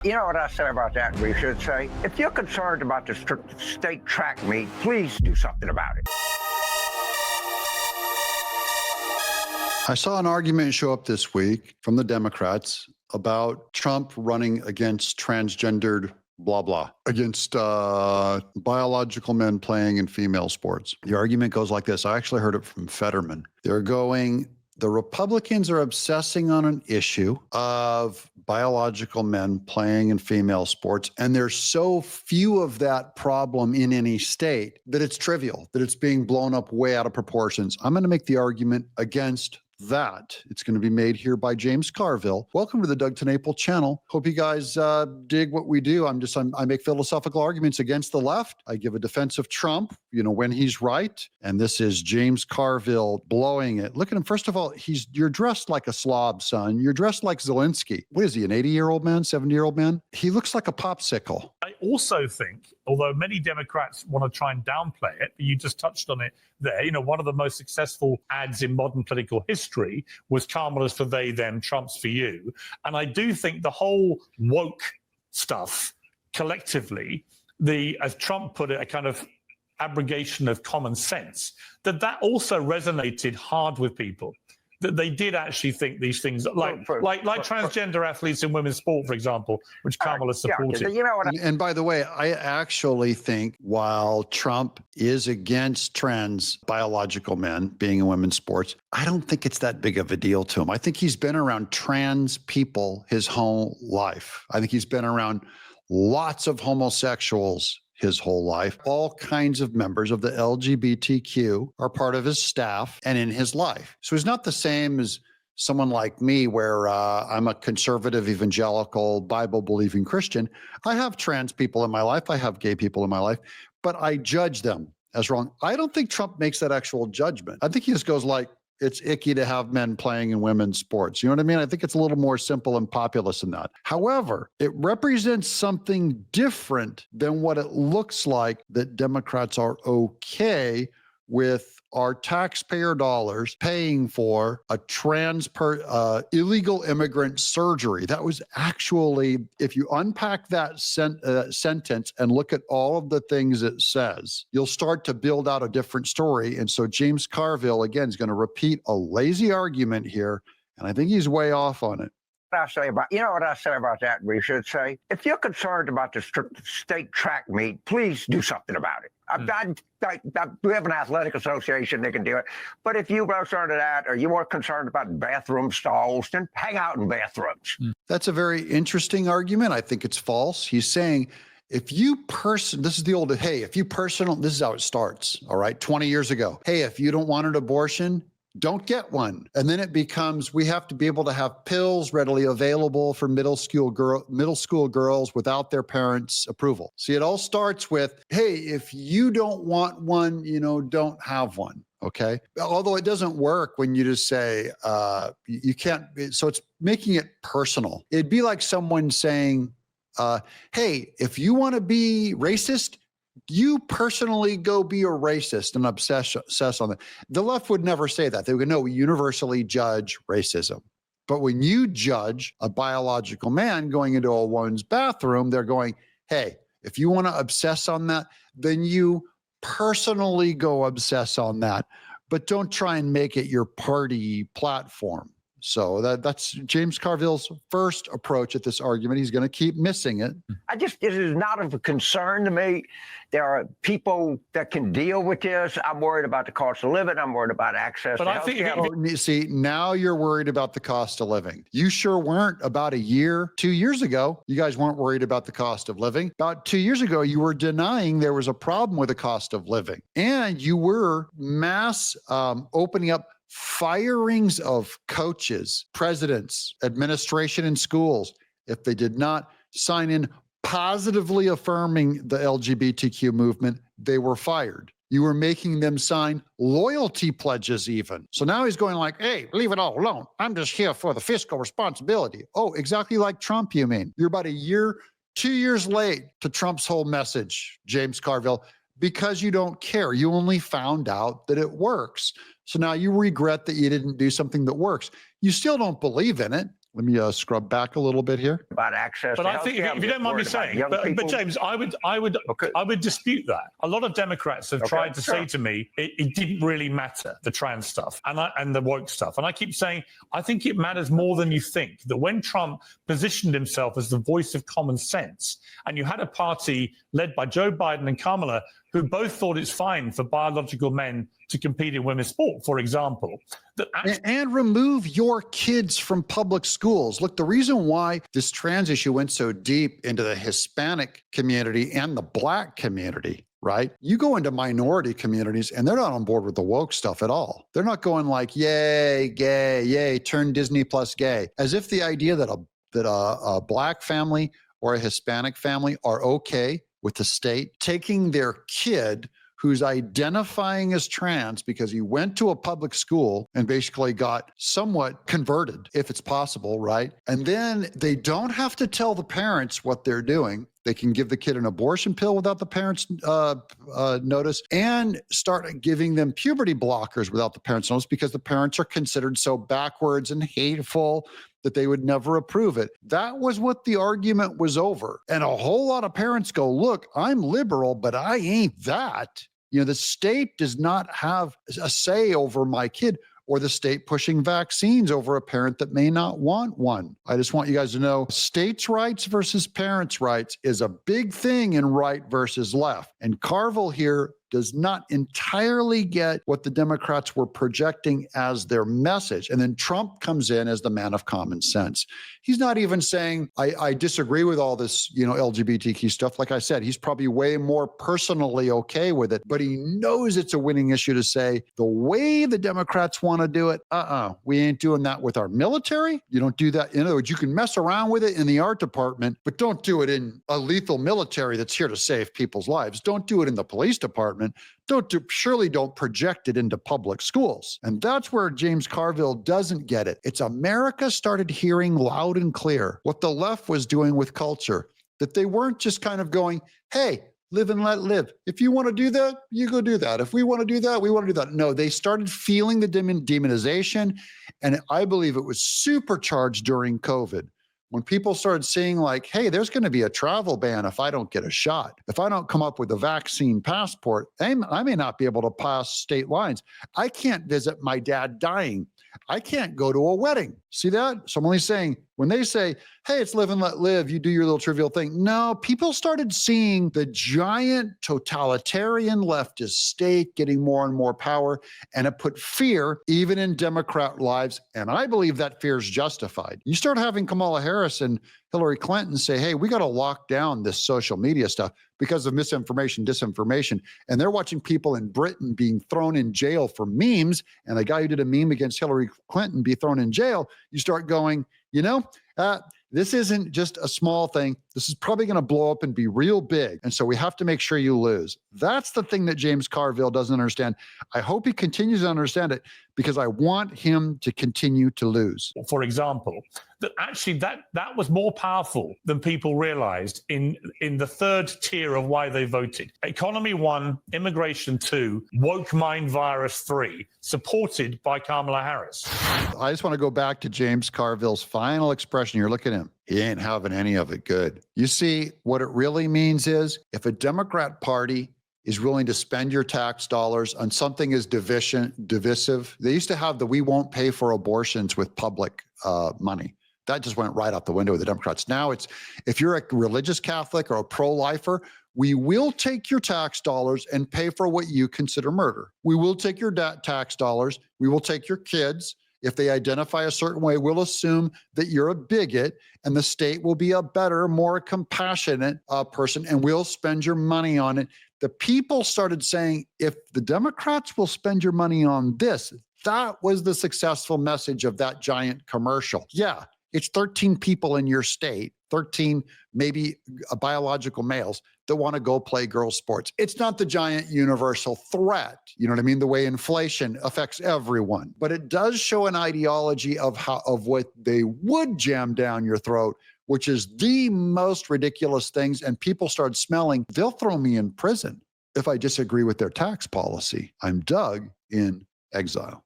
You know what I say about that, we should say? If you're concerned about the state track meet, please do something about it. I saw an argument show up this week from the Democrats about Trump running against transgendered blah, blah, against biological men playing in female sports. The argument goes like this. I actually heard it from Fetterman. They're going, the Republicans are obsessing on an issue of biological men playing in female sports, and there's so few of that problem in any state that it's trivial, that it's being blown up way out of proportions. I'm going to make the argument against that. It's going to be made here by James Carville. Welcome to the Doug TenNapel channel. Hope you guys dig what we do. I make philosophical arguments against the left. I give a defense of Trump, when he's right. And this is James Carville blowing it. Look at him. First of all, you're dressed like a slob, son. You're dressed like Zelensky. What is he, an 80-year-old man, 70-year-old man? He looks like a popsicle. I also think, although many Democrats want to try and downplay it, you just touched on it there. One of the most successful ads in modern political history was Kamala's for they, them, Trump's for you. And I do think the whole woke stuff collectively, as Trump put it, a kind of abrogation of common sense, that also resonated hard with people. That they did actually think these things, like transgender athletes in women's sport, for example, which Kamala supported. And by the way, I actually think while Trump is against trans biological men being in women's sports, I don't think it's that big of a deal to him. I think he's been around trans people his whole life. I think he's been around lots of homosexuals his whole life. All kinds of members of the LGBTQ are part of his staff and in his life. So he's not the same as someone like me where I'm a conservative, evangelical, Bible-believing Christian. I have trans people in my life. I have gay people in my life, but I judge them as wrong. I don't think Trump makes that actual judgment. I think he just goes like, it's icky to have men playing in women's sports. You know what I mean? I think it's a little more simple and populist than that. However, it represents something different than what it looks like that Democrats are okay with our taxpayer dollars paying for a illegal immigrant surgery. That was actually, if you unpack that sentence and look at all of the things it says, you'll start to build out a different story. And so James Carville, again, is going to repeat a lazy argument here, and I think he's way off on it. What I say about that, we should say? If you're concerned about the state track meet, please do something about it. We have an athletic association that can do it. But if you're concerned with that, or you are concerned about bathroom stalls, then hang out in bathrooms. That's a very interesting argument. I think it's false. He's saying, this is the old, hey, this is how it starts, all right, 20 years ago. Hey, if you don't want an abortion, don't get one. And then it becomes, we have to be able to have pills readily available for middle school girls without their parents' approval. See, it all starts with, hey, if you don't want one, don't have one. Okay. Although it doesn't work when you just say, you can't. So it's making it personal. It'd be like someone saying, hey, if you want to be racist, you personally go be a racist and obsess on that. The left would never say that. They would no, we universally judge racism. But when you judge a biological man going into a woman's bathroom, they're going, hey, if you want to obsess on that, then you personally go obsess on that. But don't try and make it your party platform. So that's James Carville's first approach at this argument. He's going to keep missing it. It is not of a concern to me. There are people that can deal with this. I'm worried about the cost of living. I'm worried about access to healthcare. See, now you're worried about the cost of living. You sure weren't about 2 years ago. You guys weren't worried about the cost of living. About 2 years ago, you were denying there was a problem with the cost of living. And you were mass opening up firings of coaches, presidents, administration in schools, if they did not sign in positively affirming the LGBTQ movement, they were fired. You were making them sign loyalty pledges even. So now he's going like, hey, leave it all alone. I'm just here for the fiscal responsibility. Oh, exactly like Trump, you mean. You're about 2 years late to Trump's whole message, James Carville, because you don't care. You only found out that it works. So now you regret that you didn't do something that works. You still don't believe in it. Let me scrub back a little bit here. about access But to I think, healthcare. if you don't mind me saying, but James, I would dispute that. A lot of Democrats have tried to say to me it didn't really matter, the trans stuff and the woke stuff. And I keep saying I think it matters more than you think. That when Trump positioned himself as the voice of common sense, and you had a party led by Joe Biden and Kamala who both thought it's fine for biological men to compete in women's sport, for example. And remove your kids from public schools. Look, the reason why this trans issue went so deep into the Hispanic community and the Black community, right? You go into minority communities and they're not on board with the woke stuff at all. They're not going like, yay, gay, yay, turn Disney Plus gay, as if the idea that a Black family or a Hispanic family are okay with the state taking their kid who's identifying as trans because he went to a public school and basically got somewhat converted, if it's possible, right? And then they don't have to tell the parents what they're doing. They can give the kid an abortion pill without the parents' notice, and start giving them puberty blockers without the parents' notice, because the parents are considered so backwards and hateful that they would never approve it. That was what the argument was over. And a whole lot of parents go, look, I'm liberal, but I ain't that. You know, the state does not have a say over my kid, or the state pushing vaccines over a parent that may not want one. I just want you guys to know states' rights versus parents' rights is a big thing in right versus left. And Carville here does not entirely get what the Democrats were projecting as their message. And then Trump comes in as the man of common sense. He's not even saying, I disagree with all this, LGBTQ stuff. Like I said, he's probably way more personally okay with it, but he knows it's a winning issue to say the way the Democrats want to do it, we ain't doing that with our military. You don't do that. In other words, you can mess around with it in the art department, but don't do it in a lethal military that's here to save people's lives. Don't do it in the police department. Surely don't project it into public schools. And that's where James Carville doesn't get it. It's America started hearing loud and clear what the left was doing with culture, that they weren't just kind of going, hey, live and let live. If you want to do that, you go do that. If we want to do that, we want to do that. No, they started feeling the demonization. And I believe it was supercharged during COVID, when people started seeing like, hey, there's going to be a travel ban if I don't get a shot. If I don't come up with a vaccine passport, I may not be able to pass state lines. I can't visit my dad dying. I can't go to a wedding. See that? So I'm only saying, when they say, hey, it's live and let live, you do your little trivial thing. No, people started seeing the giant totalitarian leftist state getting more and more power, and it put fear even in Democrat lives. And I believe that fear is justified. You start having Kamala Harris and Hillary Clinton say, hey, we got to lock down this social media stuff because of misinformation, disinformation. And they're watching people in Britain being thrown in jail for memes, and the guy who did a meme against Hillary Clinton be thrown in jail. You start going, this isn't just a small thing. This is probably going to blow up and be real big. And so we have to make sure you lose. That's the thing that James Carville doesn't understand. I hope he continues to understand it, because I want him to continue to lose. For example, that actually that was more powerful than people realized in the third tier of why they voted. Economy 1, immigration 2, woke mind virus 3, supported by Kamala Harris. I just want to go back to James Carville's final expression here. Look at him. He ain't having any of it good. You see, what it really means is, if a Democrat Party is willing to spend your tax dollars on something as divisive, they used to have the we won't pay for abortions with public money. That just went right out the window with the Democrats. Now it's, if you're a religious Catholic or a pro-lifer, we will take your tax dollars and pay for what you consider murder. We will take your tax dollars. We will take your kids. If they identify a certain way, we'll assume that you're a bigot, and the state will be a better, more compassionate person, and we'll spend your money on it. The people started saying, if the Democrats will spend your money on this, that was the successful message of that giant commercial. Yeah, it's 13 people in your state, 13 maybe biological males that want to go play girls' sports. It's not the giant universal threat, you know what I mean? The way inflation affects everyone. But it does show an ideology of what they would jam down your throat, which is the most ridiculous things. And people start smelling, they'll throw me in prison if I disagree with their tax policy. I'm Doug in exile.